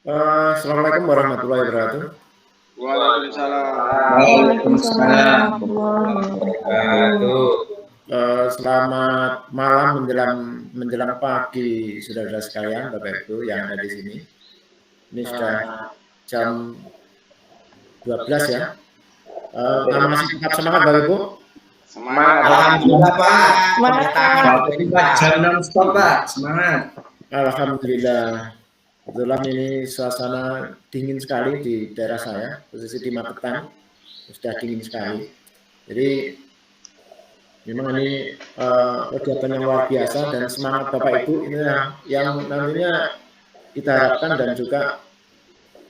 Assalamualaikum warahmatullahi wabarakatuh. Waalaikumsalam. Waalaikumsalam warahmatullahi wabarakatuh. Selamat malam menjelang pagi, saudara-saudara sekalian, Bapak Ibu yang ada di sini. Ini sudah jam 12 ya. Masih tetap semangat Bapak Ibu? Semangat. Alhamdulillah Pak. Semangat. Jam non-stop Pak. Semangat. Alhamdulillah. Kebetulan ini suasana dingin sekali di daerah saya, posisi di Magetan, sudah dingin sekali. Jadi memang ini kegiatan yang luar biasa dan semangat Bapak Ibu ini yang nantinya kita harapkan dan juga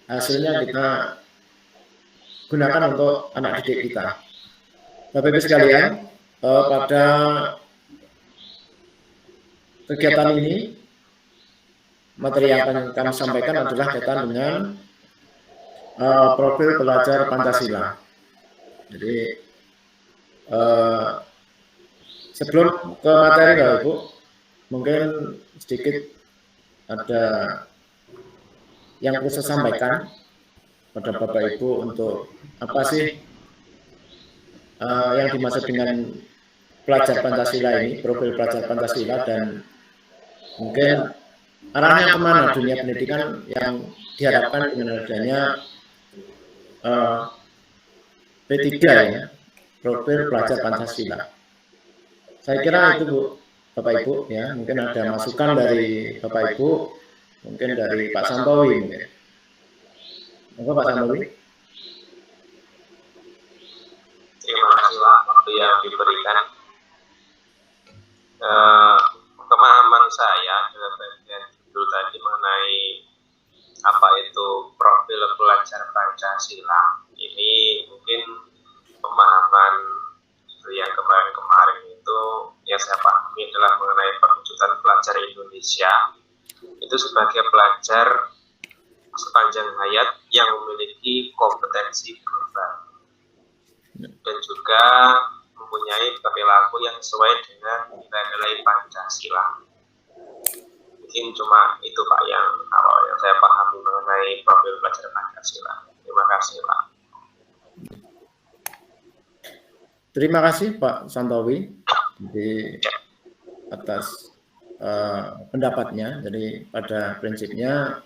hasilnya kita gunakan untuk anak didik kita. Bapak Ibu sekalian, pada kegiatan ini materi yang akan kami sampaikan adalah kaitan dengan profil pelajar Pancasila. Jadi sebelum ke materi Bapak Ibu, mungkin sedikit ada yang perlu saya sampaikan pada Bapak Ibu untuk apa sih yang dimaksud dengan pelajar Pancasila ini, profil pelajar Pancasila, dan mungkin arahnya kemana dunia pendidikan yang diharapkan dengan adanya P3 ya, profil pelajar Pancasila. Saya kira itu Bu, Bapak Ibu ya, mungkin ada masukan dari Bapak Ibu, mungkin dari Pak Santowi mungkin. Monggo Pak Santowi. Terima kasih Pak waktu yang diberikan. Pemahaman saya dalam bagian judul tadi mengenai apa itu profil pelajar Pancasila, ini mungkin pemahaman yang kemarin itu yang saya pahami adalah mengenai perwujudan pelajar Indonesia itu sebagai pelajar sepanjang hayat yang memiliki kompetensi global dan juga mempunyai perilaku yang sesuai dengan nilai-nilai Pancasila. Mungkin cuma itu Pak yang awal yang saya pahami mengenai profil pelajar Pancasila. Terima kasih Pak. Terima kasih Pak Santowi di atas pendapatnya. Jadi pada prinsipnya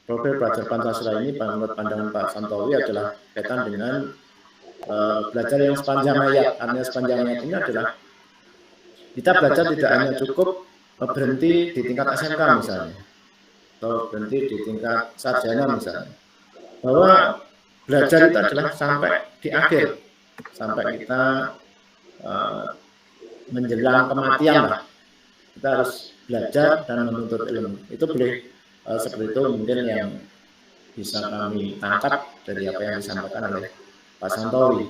profil pelajar Pancasila ini menurut pandangan Pak Santowi adalah kaitan dengan belajar yang sepanjang hayat. Artinya sepanjang hayat ini adalah kita belajar tidak hanya cukup berhenti di tingkat SMK misalnya, atau berhenti di tingkat sarjana misalnya, bahwa belajar itu adalah sampai di akhir, sampai kita menjelang kematian lah, kita harus belajar dan menuntut ilmu. Itu boleh seperti itu mungkin yang bisa kami tangkap dari apa yang disampaikan oleh Pak Santowi.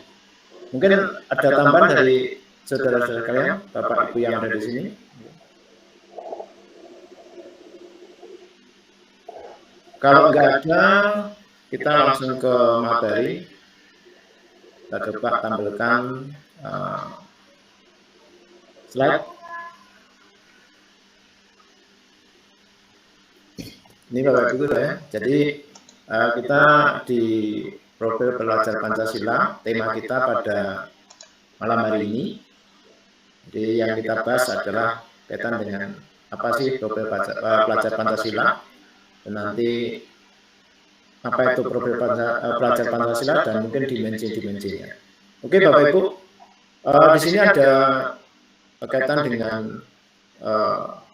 Mungkin ada tambahan dari saudara-saudara kalian, Bapak Ibu yang ada di sini. Kalau enggak ada, kita langsung ke materi. Kita coba tampilkan slide. Ini Bapak Ibu ya. Jadi kita di profil pelajar Pancasila, tema kita pada malam hari ini. Jadi yang kita bahas adalah kaitan dengan apa sih profil pelajar Pancasila, dan nanti apa itu profil pelajar Pancasila dan mungkin dimensi-dimensinya. Oke Bapak Ibu, di sini ada kaitan dengan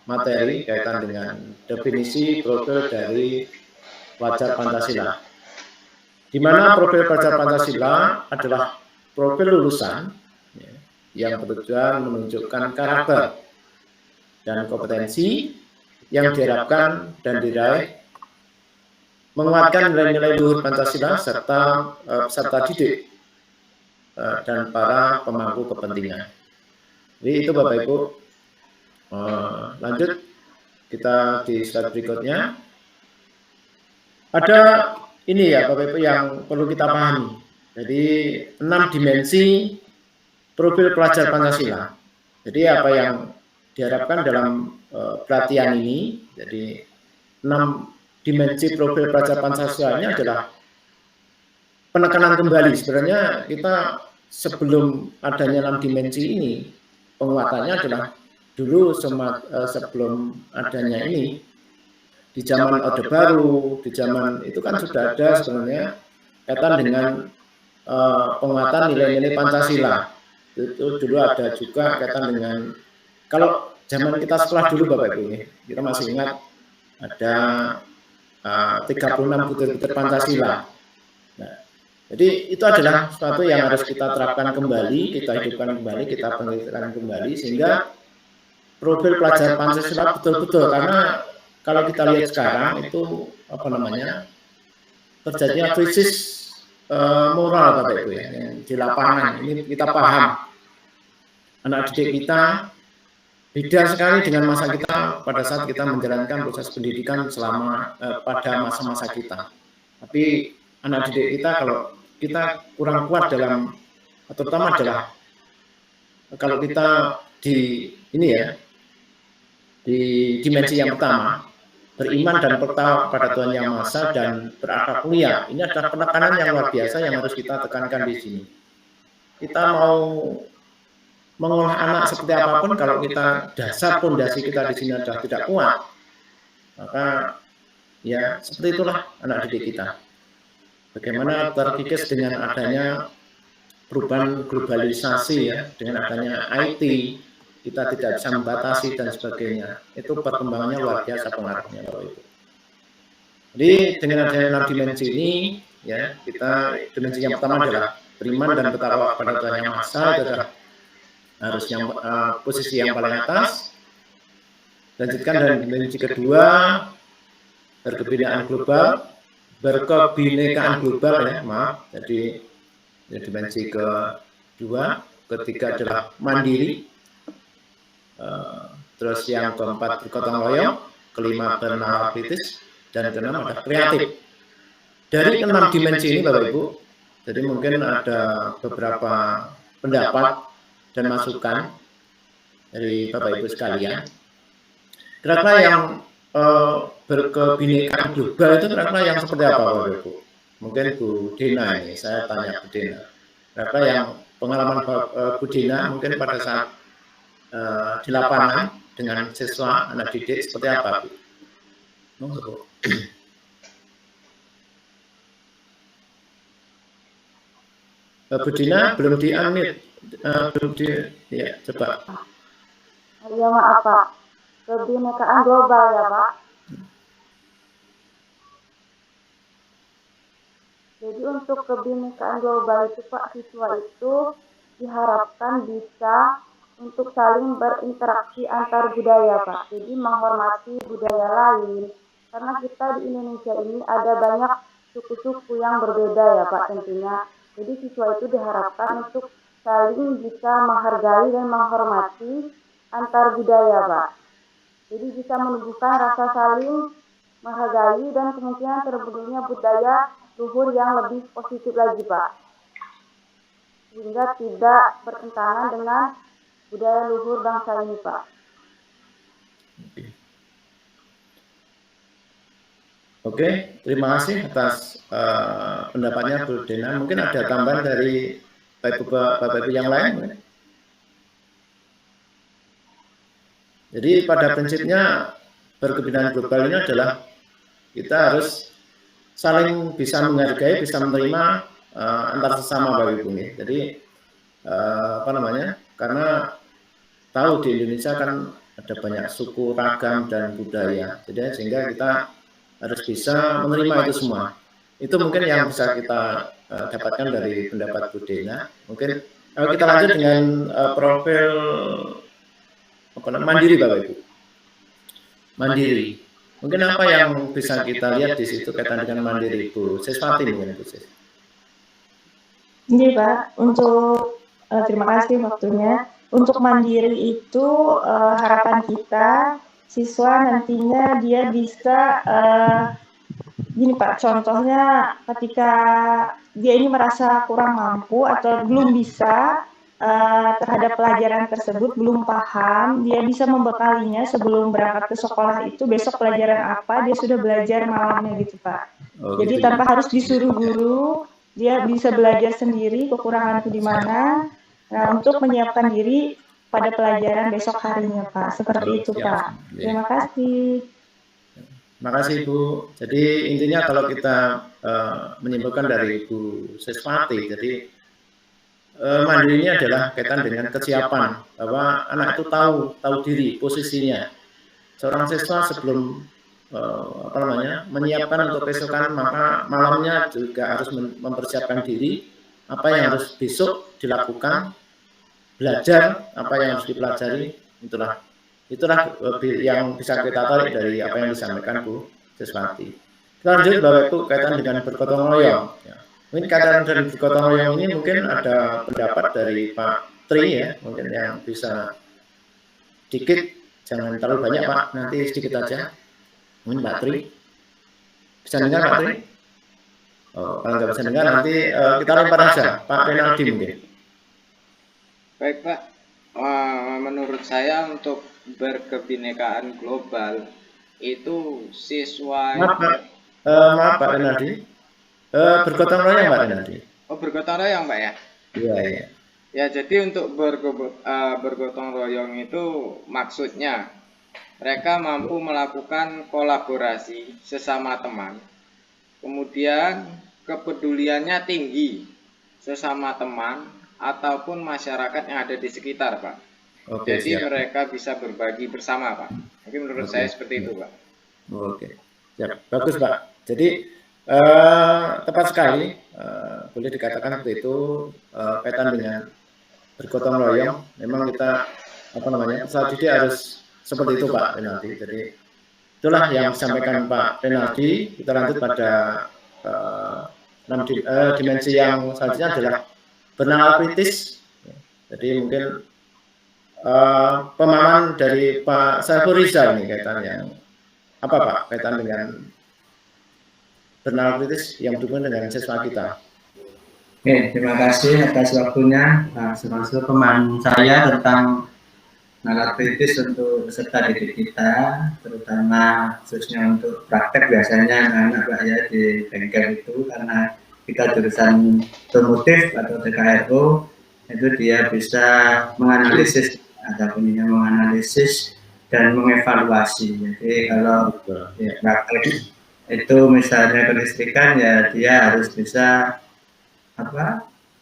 materi kaitan dengan definisi profil dari pelajar Pancasila. Di mana profil pelajar Pancasila adalah profil lulusan yang bertujuan menunjukkan karakter dan kompetensi yang diharapkan dan diraih, menguatkan nilai-nilai luhur Pancasila serta peserta didik dan para pemangku kepentingan. Jadi itu Bapak Ibu. Lanjut kita di slide berikutnya. Ada ini ya Bapak Ibu yang perlu kita pahami. Jadi 6 dimensi profil pelajar Pancasila. Jadi apa yang diharapkan dalam pelatihan ini, jadi 6 dimensi profil pelajar Pancasila ini adalah penekanan kembali. Sebenarnya kita sebelum adanya 6 dimensi ini, penguatannya adalah dulu sebelum adanya ini, di zaman Orde Baru, di zaman itu kan sudah ada sebenarnya kaitan dengan penguatan nilai-nilai Pancasila. Itu dulu ada juga kaitan dengan, kalau zaman kita sekolah dulu Bapak Ibu ini, kita masih ingat ada 36 butir-butir Pancasila. Nah, jadi itu adalah sesuatu yang harus kita terapkan kembali, kita hidupkan kembali, kita pengetahuan kembali, sehingga profil pelajar Pancasila betul-betul, karena kalau kita lihat sekarang itu apa namanya, terjadinya krisis moral Bapak Ibu ya, yang di lapangan. Ini kita paham, anak didik kita beda sekali dengan masa kita pada saat kita menjalankan proses pendidikan selama pada masa-masa kita. Tapi anak didik kita, kalau kita kurang kuat dalam, terutama adalah kalau kita di ini ya, di dimensi yang pertama, beriman dan bertakwa kepada Tuhan Yang Maha Esa dan berakhlak mulia. Ini adalah penekanan yang luar biasa yang harus kita tekankan di sini. Kita mau mengolah anak seperti apapun, kalau kita dasar pondasi kita di sini adalah tidak kuat, maka ya seperti itulah anak didik kita. Bagaimana terkikis dengan adanya perubahan globalisasi ya, dengan adanya IT, kita tidak bisa membatasi dan sebagainya. Itu perkembangannya luar biasa pengaruhnya kalau itu. Jadi dengan adanya 6 dimensi ini ya, kita dimensi yang pertama adalah beriman dan bertakwa kepada Tuhan Yang Maha Esa, itu adalah harus yang posisi yang paling atas. Lanjutkan dan dimensi kedua, berkebinekaan global ya, maaf. Jadi dimensi kedua, ketiga adalah mandiri, terus yang keempat bergotong royong, kelima bernalar kritis, dan keenam adalah kreatif. Dari 6 dimensi ini Bapak Ibu, jadi mungkin ada beberapa pendapat dan masukan dari Bapak Ibu sekalian. Kira-kira yang berkebinekaan global itu kira-kira yang seperti apa Bapak Ibu? Mungkin Bu Dina ini, saya tanya Bu Dina. Kira-kira yang pengalaman Bu Dina mungkin pada saat di lapangan dengan siswa anak didik seperti apa Bu? Bu Dina belum di-unmute. Ya, coba. Ya maaf Pak, kebinekaan global ya Pak. Jadi untuk kebinekaan global itu Pak, siswa itu diharapkan bisa untuk saling berinteraksi antar budaya Pak. Jadi menghormati budaya lain. Karena kita di Indonesia ini ada banyak suku-suku yang berbeda ya Pak tentunya. Jadi siswa itu diharapkan untuk saling bisa menghargai dan menghormati antar budaya Pak. Jadi bisa menumbuhkan rasa saling menghargai dan kemungkinan terbentuknya budaya luhur yang lebih positif lagi Pak. Sehingga tidak bertentangan dengan budaya luhur bangsa ini Pak. Oke, terima kasih atas pendapatnya Bu Dina. Mungkin ada tambahan dari Bapak Ibu yang lain? Jadi pada prinsipnya berkebinekaan global ini adalah kita harus saling bisa menghargai, bisa menerima antar sesama Bapak Ibu. Jadi apa namanya? Karena tahu di Indonesia kan ada banyak suku, ragam dan budaya. Jadi sehingga kita harus bisa menerima itu semua. Itu mungkin yang bisa kita dapatkan dari pendapat Bu Dina. Mungkin kita lanjut dengan profil mandiri Bapak Ibu. Mandiri. Mungkin apa yang bisa kita lihat di situ kaitan dengan mandiri Bu Siswati mungkin Bu Sis. Iya Pak, untuk terima kasih waktunya. Untuk mandiri itu harapan kita siswa nantinya dia bisa gini Pak, contohnya ketika dia ini merasa kurang mampu atau belum bisa, terhadap pelajaran tersebut belum paham, dia bisa membekalinya sebelum berangkat ke sekolah itu besok pelajaran apa, dia sudah belajar malamnya gitu Pak. Oh, Jadi gitu. tanpa harus disuruh guru, dia bisa belajar sendiri kekuranganku di mana, untuk menyiapkan diri pada pelajaran besok harinya Pak. Seperti itu Pak. Terima kasih. Makasih Bu. Jadi intinya kalau kita menyimpulkan dari Bu Siswati, jadi mandiri ini adalah kaitan dengan kesiapan bahwa anak itu tahu diri posisinya. Seorang siswa sebelum menyiapkan untuk keesokan, maka malamnya juga harus mempersiapkan diri apa yang harus besok dilakukan, belajar apa yang harus dipelajari. Itulah yang bisa kita tarik dari apa yang disampaikan Bu Siswati. Lanjut Bapak Ibu kaitan dengan bergotong royong. Mungkin kaitan dari bergotong royong ini mungkin ada pendapat dari Pak Tri ya, mungkin yang bisa sedikit, jangan terlalu banyak Pak, nanti sedikit aja. Mungkin Pak Tri bisa dengar Pak Tri? Oh, kalau nggak bisa dengar nanti kita lempar aja Pak Renaldi mungkin. Baik Pak, menurut saya untuk berkebinekaan global itu siswa. Maaf Pak Renaldi. Bergotong royong Pak Renaldi. Oh, bergotong royong Pak ya? Iya. Ya, jadi untuk bergotong royong itu maksudnya mereka mampu melakukan kolaborasi sesama teman. Kemudian kepeduliannya tinggi sesama teman ataupun masyarakat yang ada di sekitar, Pak. Oke, jadi siap. Mereka bisa berbagi bersama, Pak. Mungkin menurut saya seperti itu, Pak. Oke, siap. Bagus, Pak. Jadi tepat sekali, boleh dikatakan seperti itu, kaitan dengan bergotong royong. Memang kita peserta didik harus seperti itu Pak Renaldi. Jadi itulah yang disampaikan Pak Renaldi. Kita lanjut pada dimensi yang selanjutnya adalah bernalar kritis. Jadi mungkin pemahaman dari Pak Saiful Rizal ini kaitan yang apa Pak kaitan dengan bernalar kritis yang berhubungan dengan siswa kita. Oke, terima kasih atas waktunya. Termasuk pemahaman saya tentang nalar kritis untuk peserta didik kita, terutama khususnya untuk praktek biasanya anak-anak Pak ya di bengkel itu, karena kita jurusan otomotif atau TKRO itu dia bisa menganalisis ataupun menganalisis dan mengevaluasi. Jadi kalau ya, praktek itu misalnya kelistrikan ya dia harus bisa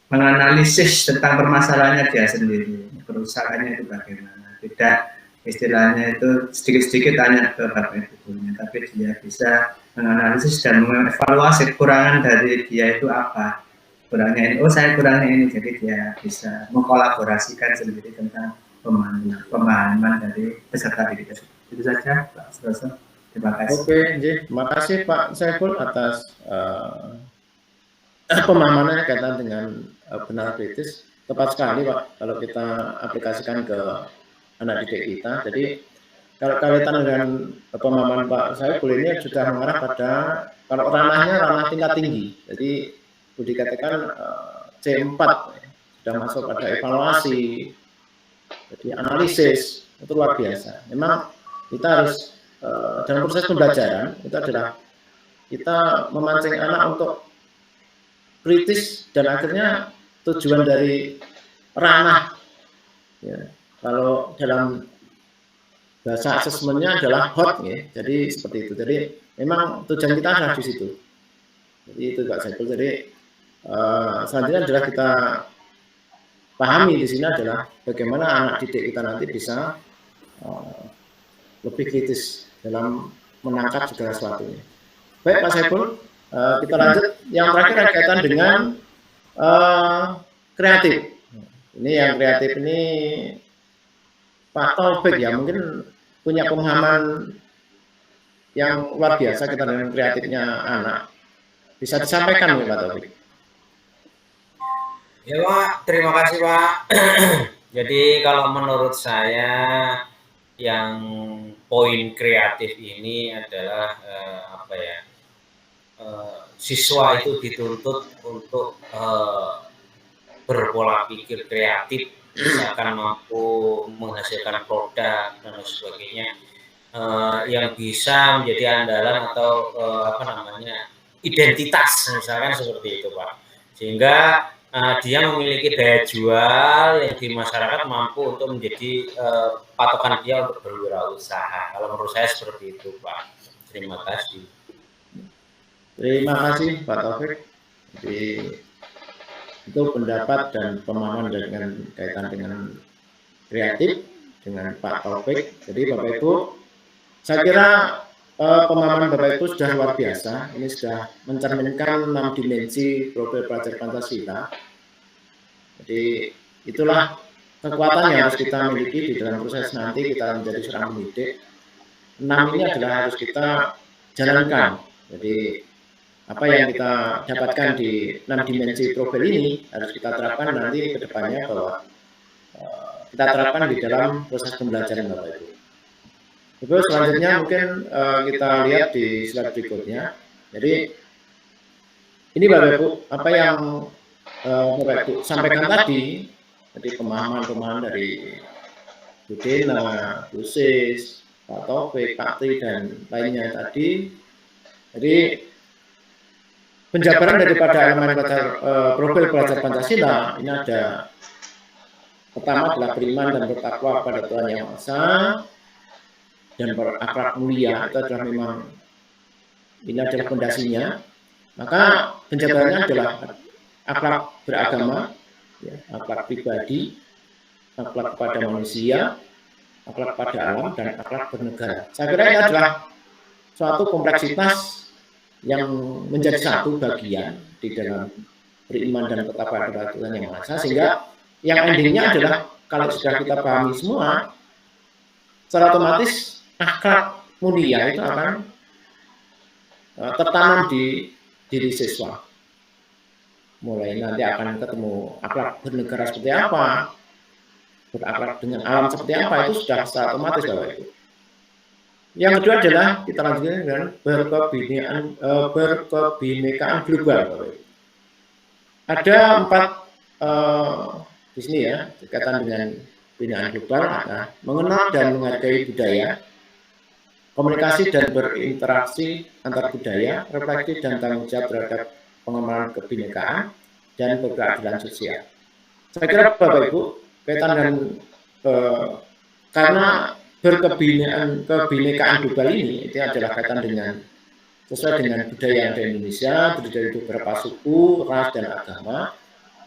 menganalisis tentang permasalahannya dia sendiri, kerusakannya itu bagaimana. Tidak istilahnya itu sedikit-sedikit tanya ke bapak ibunya, tapi dia bisa menganalisis dan mengevaluasi kekurangan dari dia itu apa. Kurangnya ini, oh saya kurangnya ini, jadi dia bisa mengkolaborasikan sendiri tentang pemahaman dari peserta didik tersebut. Itu saja Pak Suroso. Terima kasih. Oke, terima kasih Pak Saiful atas pemahamannya kaitan dengan benar kritis. Tepat sekali Pak kalau kita aplikasikan ke anak didik kita. Jadi kalau kaitan dengan pemahaman Pak Saiful ini sudah mengarah pada kalau ranahnya ranah tingkat tinggi. Jadi boleh dikatakan C4 sudah masuk pada evaluasi, jadi analisis itu luar biasa. Memang kita harus dalam proses pembelajaran itu adalah kita memancing anak untuk kritis dan akhirnya tujuan dari ranah ya, kalau dalam bahasa asesmennya adalah hot ya, jadi seperti itu. Jadi memang tujuan kita adalah di situ. Jadi itu Pak Saiful. Jadi selanjutnya adalah kita pahami di sini adalah bagaimana anak didik kita nanti bisa lebih kritis dalam menangkap segala sesuatunya. Baik Pak Saiful, kita lanjut. Yang terakhir kaitan dengan kreatif. Ini yang kreatif ini Pak Taufik ya, mungkin punya pemahaman yang luar biasa kita dengan kreatifnya anak. Bisa disampaikan Pak Taufik? Ya Pak, terima kasih Pak. Jadi kalau menurut saya yang poin kreatif ini adalah siswa itu dituntut untuk berpola pikir kreatif, misalkan mampu menghasilkan produk dan lain sebagainya, yang bisa menjadi andalan atau identitas, misalkan seperti itu Pak, sehingga dia memiliki daya jual yang di masyarakat mampu untuk menjadi patokan dia untuk berwirausaha. Kalau menurut saya seperti itu Pak. Terima kasih. Terima kasih Pak Taufik. Jadi itu pendapat dan pemahaman dengan kaitan dengan kreatif dengan Pak Taufik. Jadi Bapak Ibu, saya kira pemahaman Bapak Ibu sudah luar biasa. Ini sudah mencerminkan 6 dimensi profil pelajar Pancasila. Jadi itulah kekuatan yang harus kita miliki di dalam proses nanti kita menjadi seorang pendidik. 6 ini adalah harus kita jalankan. Jadi apa yang kita dapatkan di 6 dimensi profil ini harus kita terapkan nanti ke depannya, bahwa kita terapkan di dalam proses pembelajaran Bapak Ibu. Terus selanjutnya mungkin kita lihat di slide berikutnya. Jadi ini Bapak Ibu, apa yang Bapak Ibu sampaikan tadi, jadi pemahaman dari Bu Dena, Bu Sis, Pak Taufik, Pak Tri, dan lainnya tadi. Jadi penjabaran daripada elemen profil pelajar Pancasila ini ada, pertama adalah beriman dan bertakwa pada Tuhan Yang Maha Esa dan berakhlak mulia. Itu adalah memang ini adalah fondasinya. Maka penjabarannya adalah akhlak beragama, ya, akhlak pribadi, akhlak kepada manusia, akhlak pada alam, dan akhlak bernegara. Saya kira ini adalah suatu kompleksitas yang menjadi satu bagian di dalam beriman dan bertakwa kepada Tuhan Yang Maha Esa, sehingga yang endingnya adalah kalau sudah kita pahami semua, secara otomatis akhlak mulia itu akan tertanam di diri siswa. Mulai nanti akan ketemu akhlak bernegara seperti apa, berakhlak dengan alam seperti apa, itu sudah secara otomatis Bapak Ibu. Yang kedua adalah kita lanjutkan dengan berkebinekaan global Bapak Ibu. Ada 4 di sini ya, berkaitan dengan binaan global, ada mengenal dan menghargai budaya, komunikasi dan berinteraksi antar budaya, refleksi dan tanggung jawab terhadap pengembangan kebinekaan, dan keadilan sosial. Saya kira Bapak Ibu, kaitan dengan karena kebinekaan global ini itu adalah kaitan dengan sesuai dengan budaya yang ada di Indonesia, terdiri dari beberapa suku, ras, dan agama,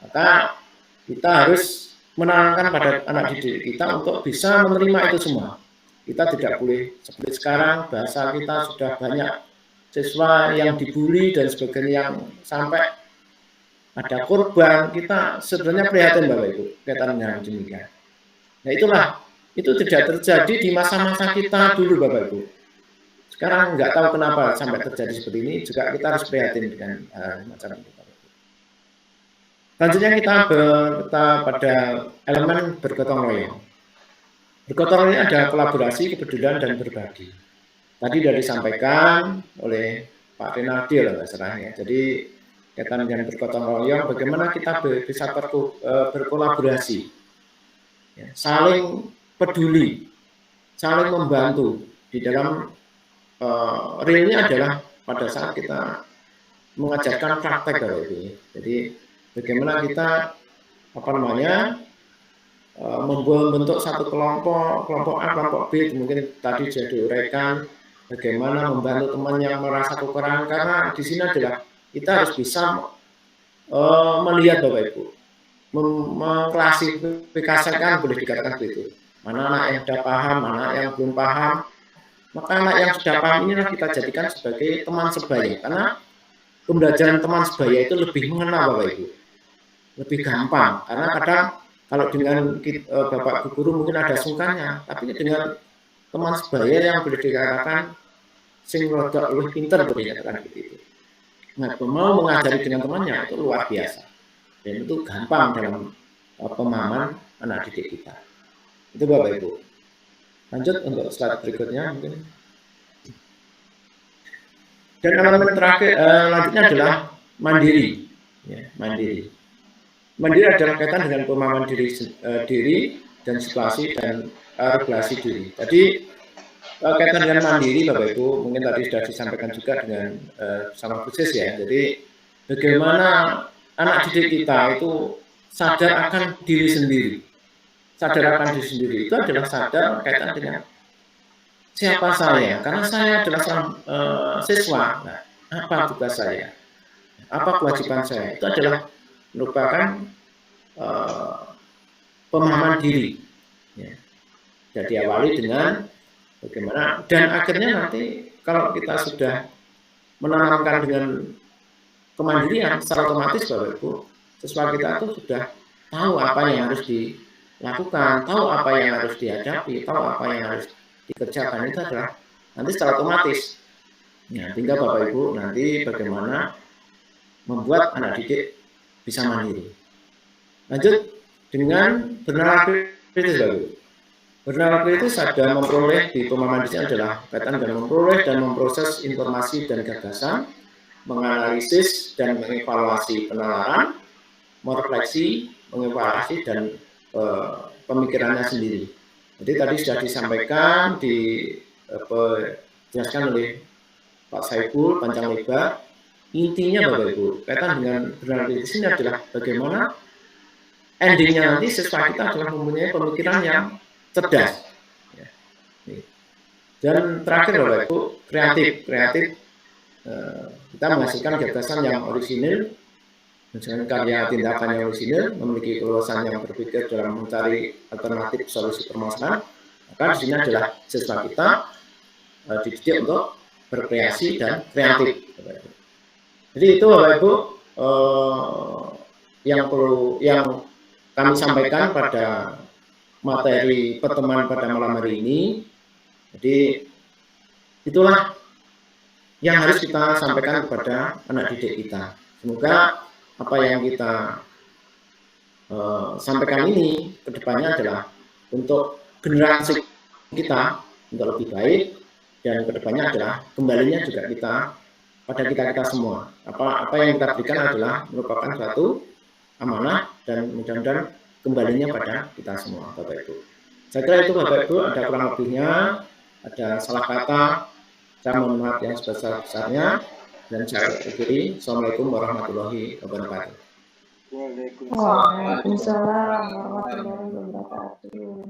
maka kita harus menanamkan pada anak didik kita untuk bisa menerima itu semua. Kita tidak boleh seperti sekarang, bahasa kita sudah banyak siswa yang dibully dan sebagainya, yang sampai ada korban. Kita sebenarnya prihatin Bapak Ibu kaitan dengan demikian. Nah itulah, itu tidak terjadi di masa-masa kita dulu Bapak Ibu. Sekarang nggak tahu kenapa sampai terjadi seperti ini, juga kita harus prihatin dengan macam itu. Selanjutnya kita pada elemen bergotong royong. Bergotong royong ada kolaborasi, kepedulian, dan berbagi. Tadi sudah disampaikan oleh Pak Renaldi lah istilahnya. Jadi kaitan dengan bergotong royong, bagaimana kita bisa berkolaborasi, ya, saling peduli, saling membantu di dalam realnya adalah pada saat kita mengajarkan praktek ini. Jadi bagaimana kita membentuk satu kelompok A, kelompok B, mungkin tadi sudah diuraikan bagaimana membantu teman yang merasa kekurangan, karena di sini adalah kita harus bisa melihat Bapak Ibu, mengklasifikasikan, boleh dikatakan begitu, mana anak yang sudah paham, mana yang belum paham. Maka anak yang sudah paham inilah kita jadikan sebagai teman sebaya, karena pembelajaran teman sebaya itu lebih mengenal Bapak Ibu, lebih gampang, karena kadang kalau dengan Bapak Guru mungkin ada sungkannya, tapi dengan teman sebaya yang boleh dikatakan sing rodok luwih pinter, boleh dikatakan begitu. Nah, mau mengajari dengan temannya itu luar biasa, dan itu gampang dalam pemahaman anak didik kita. Itu Bapak Ibu. Lanjut untuk slide berikutnya mungkin. Dan elemen terakhir lanjutnya adalah mandiri, ya, mandiri. mandiri adalah kaitan dengan pemahaman diri dan situasi dan regulasi diri. Jadi kaitan dengan mandiri, Bapak Ibu, mungkin tadi sudah disampaikan juga dengan sama khusus ya. Jadi bagaimana anak didik kita itu sadar akan diri sendiri. Sadar akan diri sendiri itu adalah sadar kaitan dengan siapa saya, karena saya adalah seorang siswa. Nah, apa tugas saya? Apa kewajiban saya? Itu adalah merupakan pemahaman diri. Ya. Jadi awali dengan bagaimana, dan akhirnya nanti kalau kita sudah menanamkan dengan kemandirian, secara otomatis Bapak Ibu, siswa kita itu sudah tahu apa yang harus dilakukan, tahu apa yang harus dihadapi, tahu apa yang harus dikerjakan. Itu adalah nanti secara otomatis. Ya, tinggal Bapak Ibu nanti bagaimana membuat anak didik bisa mandiri. Lanjut dengan bernalar kritis, Bapak Ibu. Bernalar kritis ada memperoleh di pemahaman di sini adalah kaitan dengan memperoleh dan memproses informasi dan gagasan, menganalisis dan mengevaluasi penalaran, merefleksi, mengevaluasi dan pemikirannya sendiri. Jadi tadi sudah disampaikan, dijelaskan oleh Pak Saiful panjang lebar. Intinya Bapak Ibu, kaitan dengan bernalar kritis ini adalah bagaimana endingnya nanti siswa kita adalah mempunyai pemikiran yang cerdas. Dan terakhir Bapak Ibu, kreatif kita menghasilkan gagasan yang orisinil, misalnya karya tindakan yang orisinil, memiliki keluasan yang berpikir dalam mencari alternatif solusi permasalahan. Maka di sini adalah siswa kita dididik untuk berkreasi dan kreatif. Jadi itu Bapak Ibu yang kami sampaikan pada materi pertemuan pada malam hari ini. Jadi itulah yang harus kita sampaikan kepada anak didik kita. Semoga apa yang kita sampaikan ini kedepannya adalah untuk generasi kita untuk lebih baik, dan kedepannya adalah kembalinya juga kita pada kita semua. Apa yang kita berikan adalah merupakan suatu amanah, dan mudah-mudahan kembalinya pada kita semua, Bapak Ibu. Saya kira itu Bapak Ibu, ada kurang lebihnya, ada salah kata, saya mohon maaf yang sebesar-besarnya, dan saya akhiri. Assalamualaikum warahmatullahi wabarakatuh. Waalaikumsalam warahmatullahi wabarakatuh.